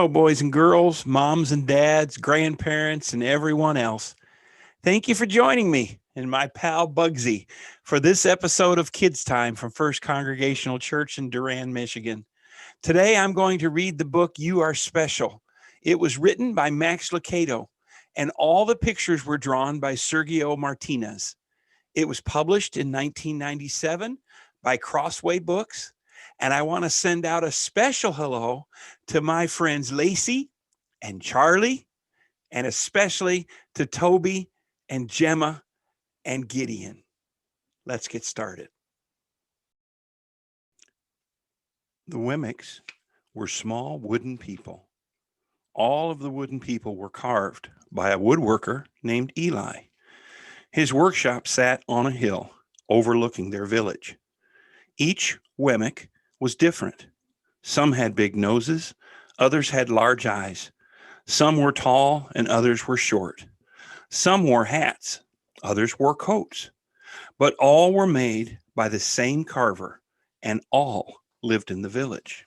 Hello, boys and girls, moms and dads, grandparents, and everyone else. Thank you for joining me and my pal Bugsy for this episode of Kids Time from First Congregational Church in Durand, Michigan. Today, I'm going to read the book You Are Special. It was written by Max Lucado, and all the pictures were drawn by Sergio Martinez. It was published in 1997 by Crossway Books. And I want to send out a special hello to my friends Lacey and Charlie, and especially to Toby and Gemma and Gideon. Let's get started. The Wemmicks were small wooden people. All of the wooden people were carved by a woodworker named Eli. His workshop sat on a hill overlooking their village. Each Wemmick was different. Some had big noses, others had large eyes. Some were tall and others were short. Some wore hats, others wore coats. But all were made by the same carver, and all lived in the village.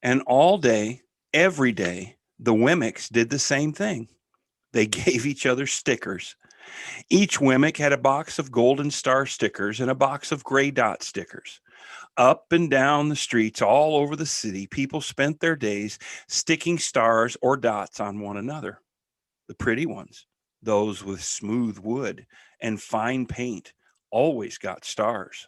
And all day, every day, the Wemmicks did the same thing. They gave each other stickers. Each Wemmick had a box of golden star stickers and a box of gray dot stickers. Up and down the streets all over the city, people spent their days sticking stars or dots on one another. The pretty ones, those with smooth wood and fine paint, always got stars.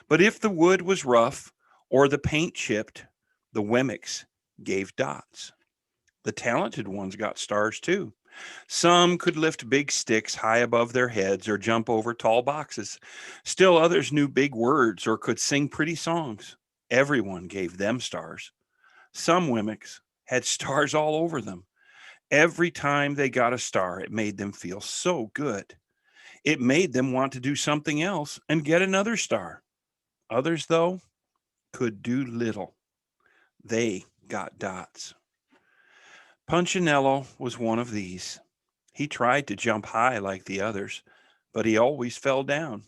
But if the wood was rough or the paint chipped, the Wemmicks gave dots. The talented ones got stars too. Some could lift big sticks high above their heads or jump over tall boxes. Still others knew big words or could sing pretty songs. Everyone gave them stars. Some Wemmicks had stars all over them. Every time they got a star, it made them feel so good. It made them want to do something else and get another star. Others, though, could do little. They got dots. Punchinello was one of these. He tried to jump high like the others, but he always fell down.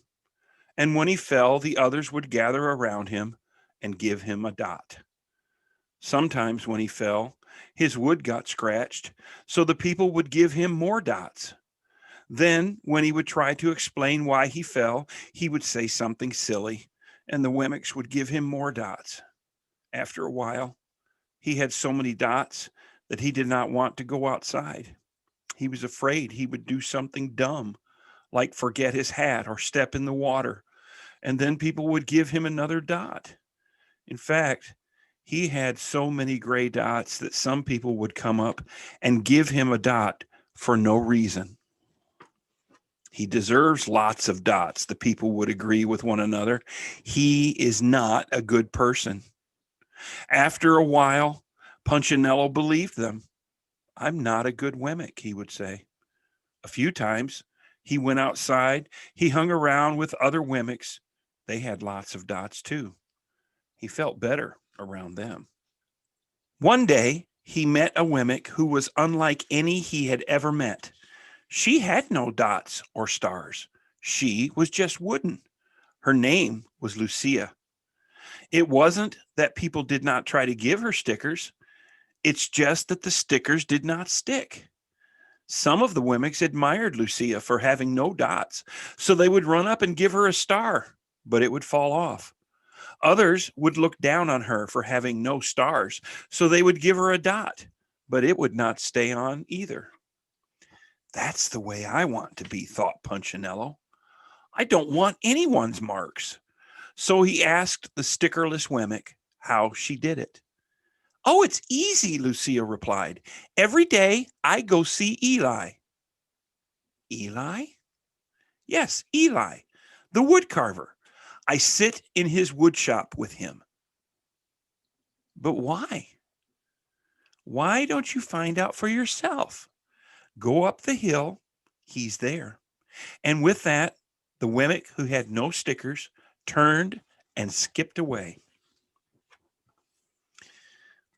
And when he fell, the others would gather around him and give him a dot. Sometimes when he fell, his wood got scratched, so the people would give him more dots. Then, when he would try to explain why he fell, he would say something silly, and the Wemmicks would give him more dots. After a while, he had so many dots that he did not want to go outside. He was afraid he would do something dumb, like forget his hat or step in the water, and then people would give him another dot. In fact, he had so many gray dots that some people would come up and give him a dot for no reason. He deserves lots of dots, the people would agree with one another. He is not a good person. After a while, Punchinello believed them. I'm not a good Wemmick, he would say. A few times, he went outside. He hung around with other Wemmicks. They had lots of dots, too. He felt better around them. One day, he met a Wemmick who was unlike any he had ever met. She had no dots or stars. She was just wooden. Her name was Lucia. It wasn't that people did not try to give her stickers. It's just that the stickers did not stick. Some of the Wemmicks admired Lucia for having no dots, so they would run up and give her a star, but it would fall off. Others would look down on her for having no stars, so they would give her a dot, but it would not stay on either. That's the way I want to be, thought Punchinello. I don't want anyone's marks. So he asked the stickerless Wemmick how she did it. Oh, it's easy, Lucia replied. Every day I go see Eli. Eli? Yes, Eli, the wood carver. I sit in his wood shop with him. But why? Why don't you find out for yourself? Go up the hill. He's there. And with that, the Wemmick who had no stickers turned and skipped away.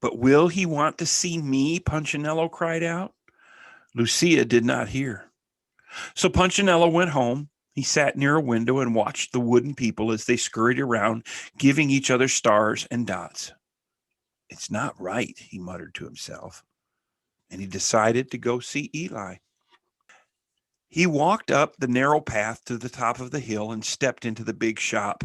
But will he want to see me? Punchinello cried out. Lucia did not hear. So Punchinello went home. He sat near a window and watched the wooden people as they scurried around, giving each other stars and dots. It's not right, he muttered to himself, and he decided to go see Eli. He walked up the narrow path to the top of the hill and stepped into the big shop.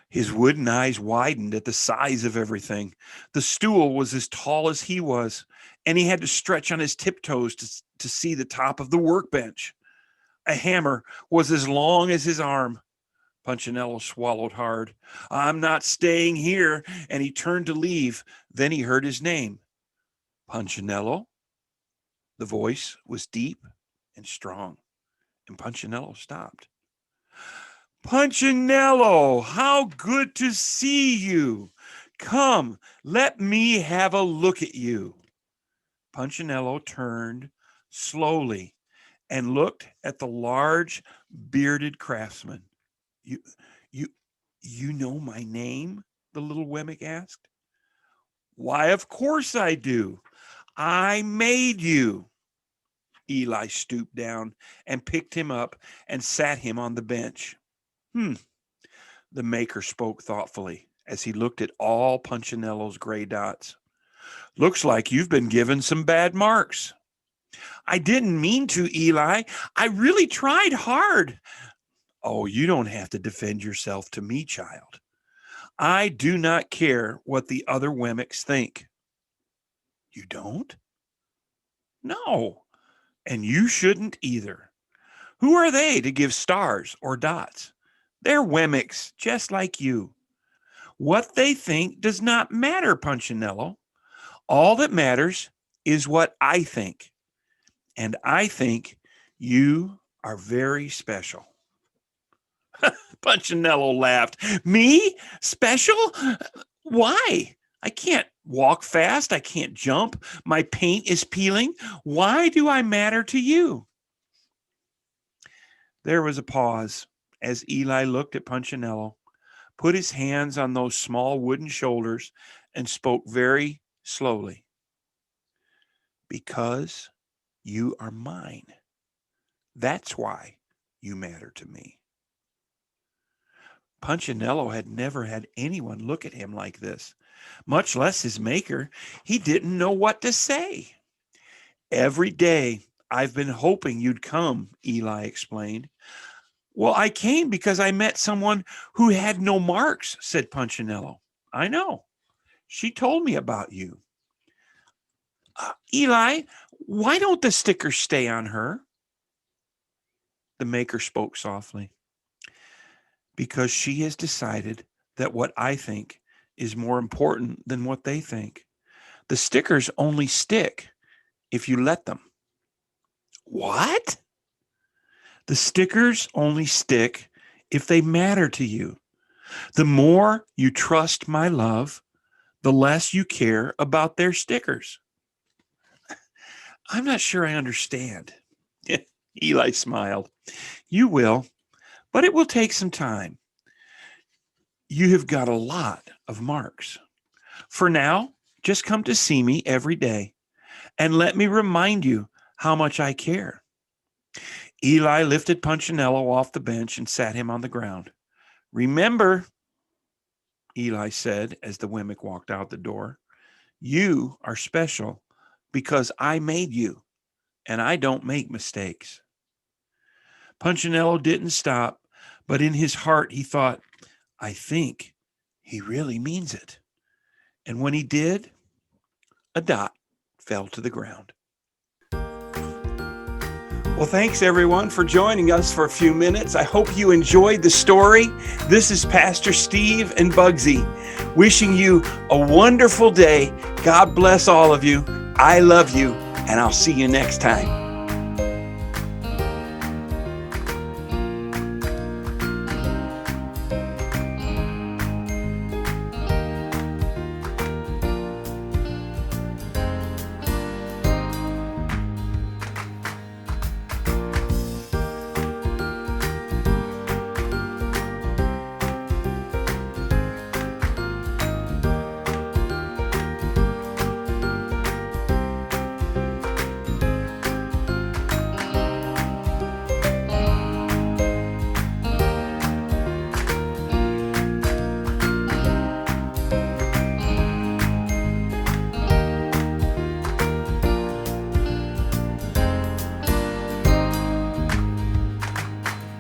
His wooden eyes widened at the size of everything. The stool was as tall as he was, and he had to stretch on his tiptoes to see the top of the workbench. A hammer was as long as his arm. Punchinello swallowed hard. I'm not staying here, and he turned to leave. Then he heard his name. Punchinello? The voice was deep and strong, and Punchinello stopped. Punchinello, how good to see you. Come, let me have a look at you. Punchinello turned slowly and looked at the large, bearded craftsman. You know my name? The little Wemmick asked. Why, of course I do. I made you. Eli stooped down and picked him up and sat him on the bench. The maker spoke thoughtfully as he looked at all Punchinello's gray dots. Looks like you've been given some bad marks. I didn't mean to, Eli. I really tried hard. Oh, you don't have to defend yourself to me, child. I do not care what the other Wemmicks think. You don't? No, and you shouldn't either. Who are they to give stars or dots? They're Wemmicks, just like you. What they think does not matter, Punchinello. All that matters is what I think. And I think you are very special. Punchinello laughed. Me? Special? Why? I can't walk fast. I can't jump. My paint is peeling. Why do I matter to you? There was a pause as Eli looked at Punchinello, put his hands on those small wooden shoulders, and spoke very slowly. Because you are mine. That's why you matter to me. Punchinello had never had anyone look at him like this, much less his maker. He didn't know what to say. Every day I've been hoping you'd come, Eli explained. Well, I came because I met someone who had no marks, said Punchinello. I know. She told me about you. Eli, why don't the stickers stay on her? The maker spoke softly. Because she has decided that what I think is more important than what they think. The stickers only stick if you let them. What? The stickers only stick if they matter to you. The more you trust my love, the less you care about their stickers. I'm not sure I understand. Eli smiled. You will, but it will take some time. You have got a lot of marks. For now, just come to see me every day and let me remind you how much I care. Eli lifted Punchinello off the bench and sat him on the ground. Remember, Eli said as the Wemmick walked out the door, you are special because I made you, and I don't make mistakes. Punchinello didn't stop, but in his heart he thought, I think he really means it. And when he did, a dot fell to the ground. Well, thanks everyone for joining us for a few minutes. I hope you enjoyed the story. This is Pastor Steve and Bugsy wishing you a wonderful day. God bless all of you. I love you, and I'll see you next time.